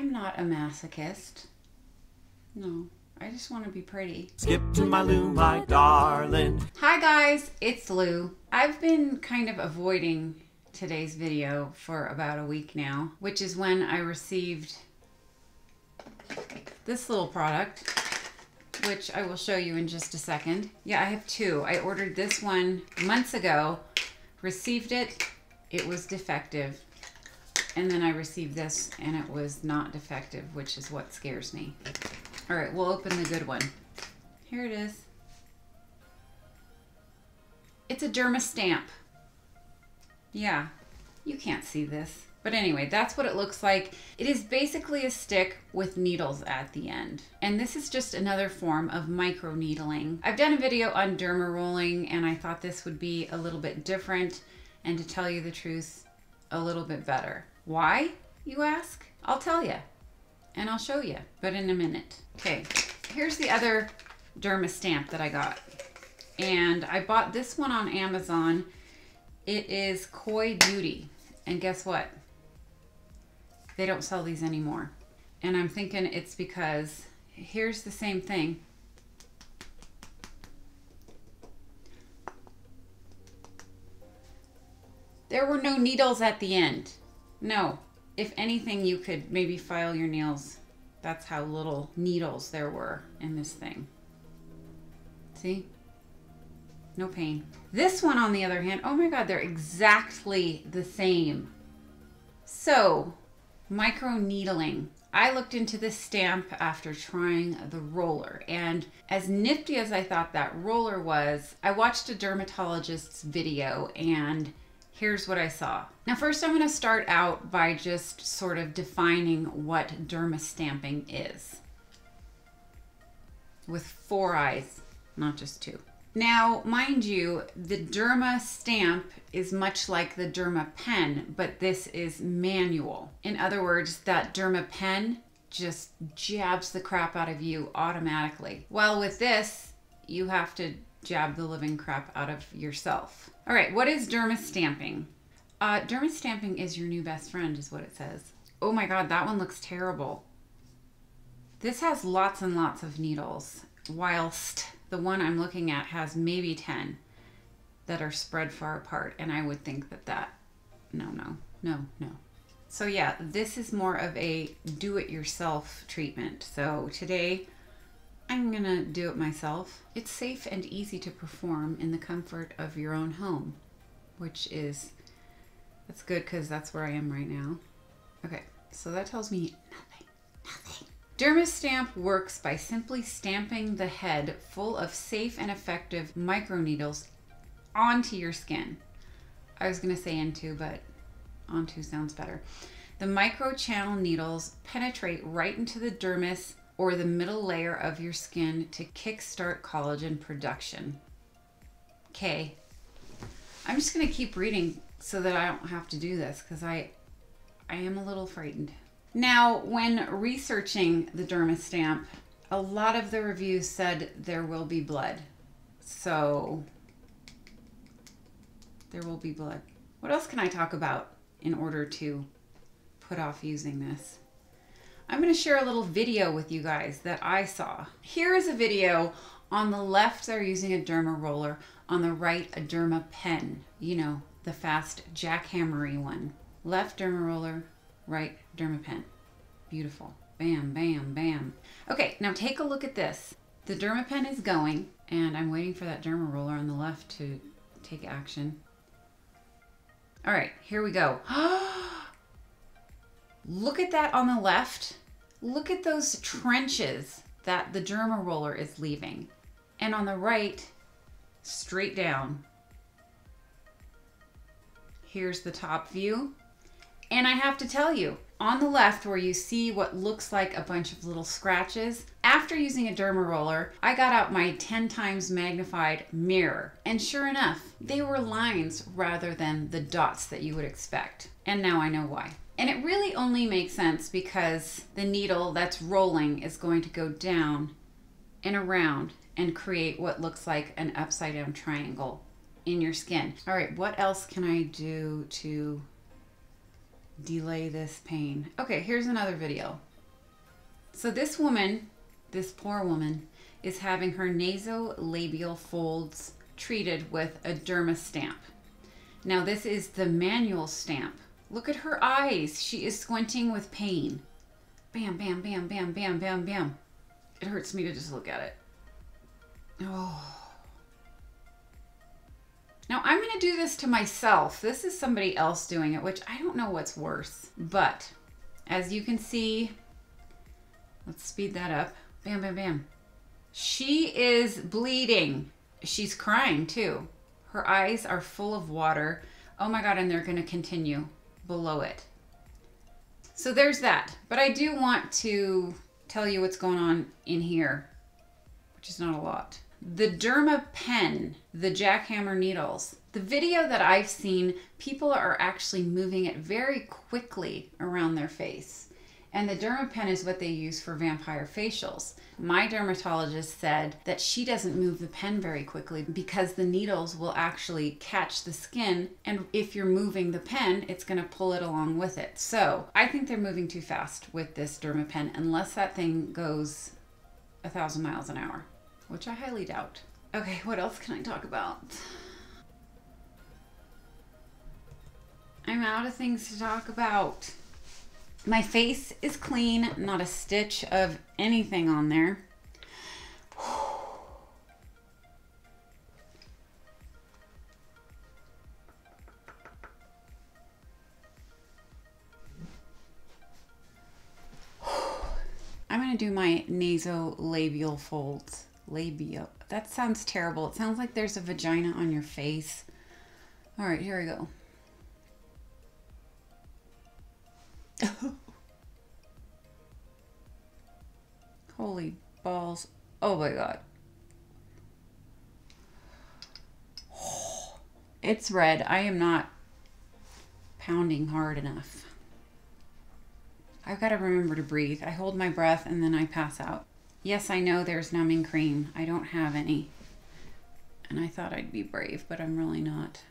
I'm not a masochist. No, I just want to be pretty. Skip2mylou, my darling. Hi guys, it's Lou. I've been kind of avoiding today's video for about a week now, which is when I received this little product, which I will show you in just a second. Yeah, I have two. I ordered this one months ago, received it, it was defective. And then I received this and it was not defective, which is what scares me. All right, we'll open the good one. Here it is. It's a DERMASTAMP. Yeah, you can't see this. But anyway, that's what it looks like. It is basically a stick with needles at the end. And this is just another form of microneedling. I've done a video on derma rolling and I thought this would be a little bit different and, to tell you the truth, a little bit better. Why, you ask? I'll tell you and I'll show you, but in a minute. Okay, here's the other DERMASTAMP that I got. And I bought this one on Amazon. It is Koi Beauty. And guess what? They don't sell these anymore. And I'm thinking it's because here's the same thing. There were no needles at the end. No. If anything, you could maybe file your nails. That's how little needles there were in this thing. See? No pain. This one, on the other hand, oh my God, they're exactly the same. So, microneedling. I looked into this stamp after trying the roller, and as nifty as I thought that roller was, I watched a dermatologist's video and here's what I saw. Now first I'm going to start out by just sort of defining what derma stamping is. With 4 eyes, not just 2. Now, mind you, the derma stamp is much like the derma pen, but this is manual. In other words, that derma pen just jabs the crap out of you automatically. While with this, you have to jab the living crap out of yourself. All right, what is derma stamping? Derma stamping is your new best friend, is what it says. Oh my God, that one looks terrible. This has lots and lots of needles, whilst the one I'm looking at has maybe 10 that are spread far apart. And I would think that no. So yeah, this is more of a do-it-yourself treatment. So today I'm gonna do it myself. It's safe and easy to perform in the comfort of your own home, which is, that's good because that's where I am right now. Okay, so that tells me nothing. DERMASTAMP works by simply stamping the head full of safe and effective microneedles onto your skin. I was going to say into, but onto sounds better. The microchannel needles penetrate right into the dermis or the middle layer of your skin to kickstart collagen production. Okay, I'm just going to keep reading so that I don't have to do this because I am a little frightened. Now, when researching the DERMASTAMP, a lot of the reviews said there will be blood. So, there will be blood. What else can I talk about in order to put off using this? I'm going to share a little video with you guys that I saw. Here is a video. On the left, they're using a derma roller. On the right, a derma pen. You know, the fast jackhammery one. Left derma roller, right derma pen. Beautiful. Bam, bam, bam. Okay, now take a look at this. The derma pen is going, and I'm waiting for that derma roller on the left to take action. All right, here we go. Look at that on the left. Look at those trenches that the derma roller is leaving. And on the right, straight down. Here's the top view. And I have to tell you, on the left where you see what looks like a bunch of little scratches, after using a derma roller, I got out my 10 times magnified mirror. And sure enough, they were lines rather than the dots that you would expect. And now I know why. And it really only makes sense because the needle that's rolling is going to go down and around and create what looks like an upside down triangle in your skin. All right, what else can I do to delay this pain? Okay, here's another video. So this woman, this poor woman, is having her nasolabial folds treated with a DERMASTAMP. Now this is the manual stamp. Look at her eyes. She is squinting with pain. Bam, bam, bam, bam, bam, bam, bam. It hurts me to just look at it. Oh. Now I'm going to do this to myself. This is somebody else doing it, which I don't know what's worse. But as you can see, let's speed that up. Bam, bam, bam. She is bleeding. She's crying too. Her eyes are full of water. Oh my God, and they're going to continue below it. So there's that. But I do want to tell you what's going on in here, which is not a lot. The derma pen, the jackhammer needles. The video that I've seen, people are actually moving it very quickly around their face. And the derma pen is what they use for vampire facials. My dermatologist said that she doesn't move the pen very quickly because the needles will actually catch the skin, and if you're moving the pen, it's gonna pull it along with it. So I think they're moving too fast with this derma pen, unless that thing goes 1,000 miles an hour, which I highly doubt. Okay, what else can I talk about? I'm out of things to talk about. My face is clean, not a stitch of anything on there. I'm gonna do my nasolabial folds. Labial. That sounds terrible. It sounds like there's a vagina on your face. All right, here we go. Holy balls. Oh my God. It's red. I am not pounding hard enough. I've got to remember to breathe. I hold my breath and then I pass out. Yes, I know there's numbing cream. I don't have any. And I thought I'd be brave, but I'm really not.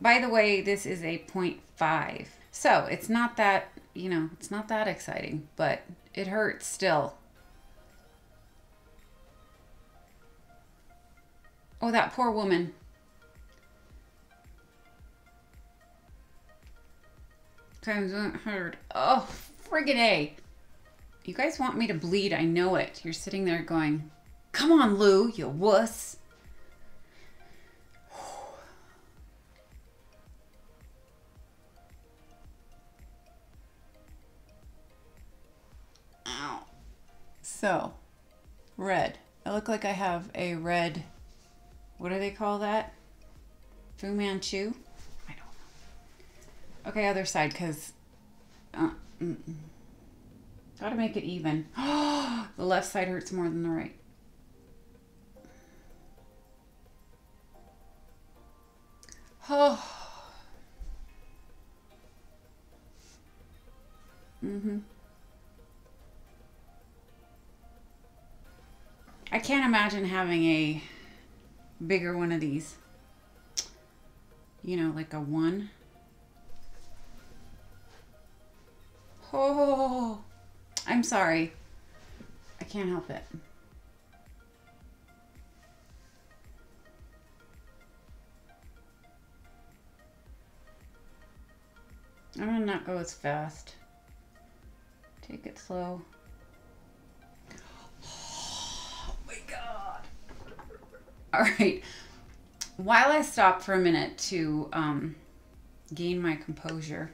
By the way, this is a 0.5. So it's not that, you know, it's not that exciting, but it hurts still. Oh, that poor woman. Times hurt. Oh, friggin' A. You guys want me to bleed, I know it. You're sitting there going, come on, Lou, you wuss. Ow. So, red. I look like I have a red, what do they call that? Fu Manchu? I don't know. Okay, other side, because gotta make it even. The left side hurts more than the right. Oh. I can't imagine having a bigger one of these. You know, like a 1. Oh, I'm sorry. I can't help it. I'm gonna not go as fast. Take it slow. Oh my God. All right. While I stop for a minute to gain my composure,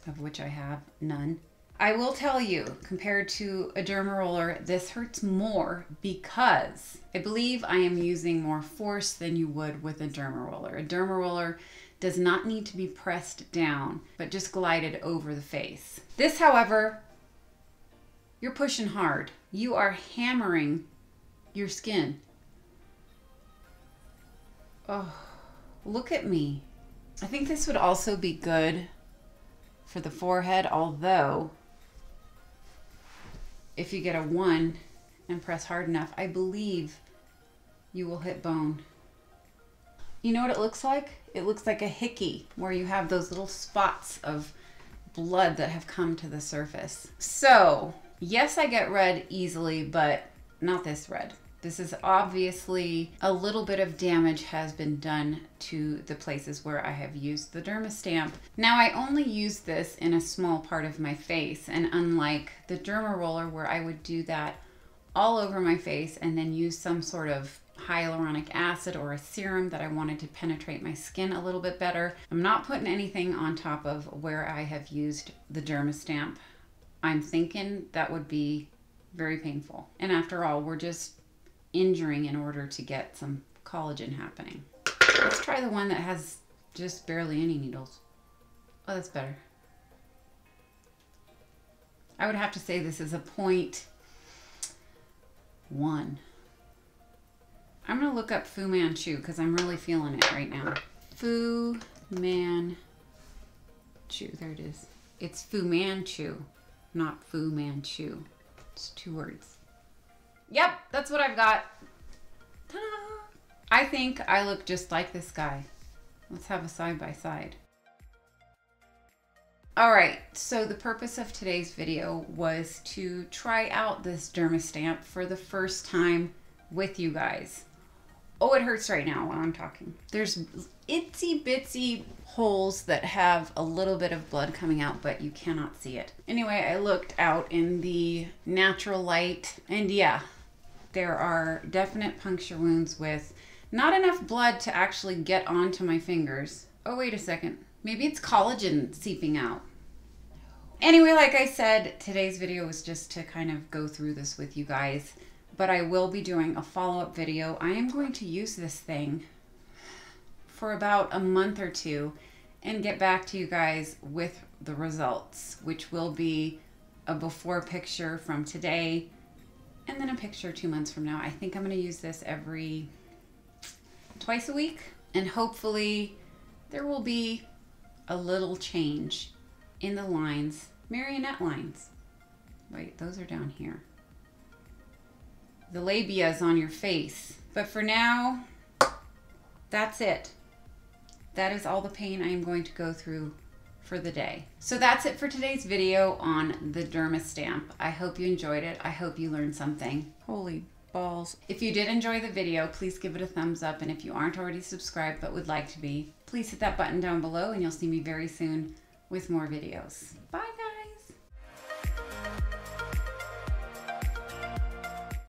of which I have none, I will tell you, compared to a derma roller, this hurts more because I believe I am using more force than you would with a derma roller. A derma roller does not need to be pressed down, but just glided over the face. This, however, you're pushing hard. You are hammering your skin. Oh, look at me. I think this would also be good for the forehead, although if you get a 1 and press hard enough, I believe you will hit bone. You know what it looks like? It looks like a hickey, where you have those little spots of blood that have come to the surface. So Yes, I get red easily, but not this red. This is obviously a little bit of damage has been done to the places where I have used the DERMASTAMP. Now I only use this in a small part of my face, and unlike the derma roller where I would do that all over my face and then use some sort of hyaluronic acid or a serum that I wanted to penetrate my skin a little bit better, I'm not putting anything on top of where I have used the DERMASTAMP. I'm thinking that would be very painful. And after all, we're just injuring in order to get some collagen happening. Let's try the one that has just barely any needles. Oh, that's better. I would have to say this is a 0.1. I'm gonna look up Fu Manchu because I'm really feeling it right now. Fu Manchu, there it is. It's Fu Manchu, not Fu Manchu. It's 2 words. Yep, that's what I've got. Ta-da! I think I look just like this guy. Let's have a side by side. All right, so the purpose of today's video was to try out this DERMASTAMP for the first time with you guys. Oh, it hurts right now when I'm talking. There's itsy bitsy holes that have a little bit of blood coming out, but you cannot see it. Anyway, I looked out in the natural light, and yeah, there are definite puncture wounds with not enough blood to actually get onto my fingers. Oh, wait a second. Maybe it's collagen seeping out. Anyway, like I said, today's video was just to kind of go through this with you guys, but I will be doing a follow-up video. I am going to use this thing for about a month or 2 and get back to you guys with the results, which will be a before picture from today and then a picture 2 months from now. I think I'm going to use this twice a week, and hopefully there will be a little change in the lines, marionette lines. Wait, those are down here. The labia is on your face. But for now, that's it. That is all the pain I am going to go through for the day. So that's it for today's video on the DERMASTAMP. I hope you enjoyed it. I hope you learned something. Holy balls. If you did enjoy the video, please give it a thumbs up. And if you aren't already subscribed but would like to be, please hit that button down below and you'll see me very soon with more videos. Bye.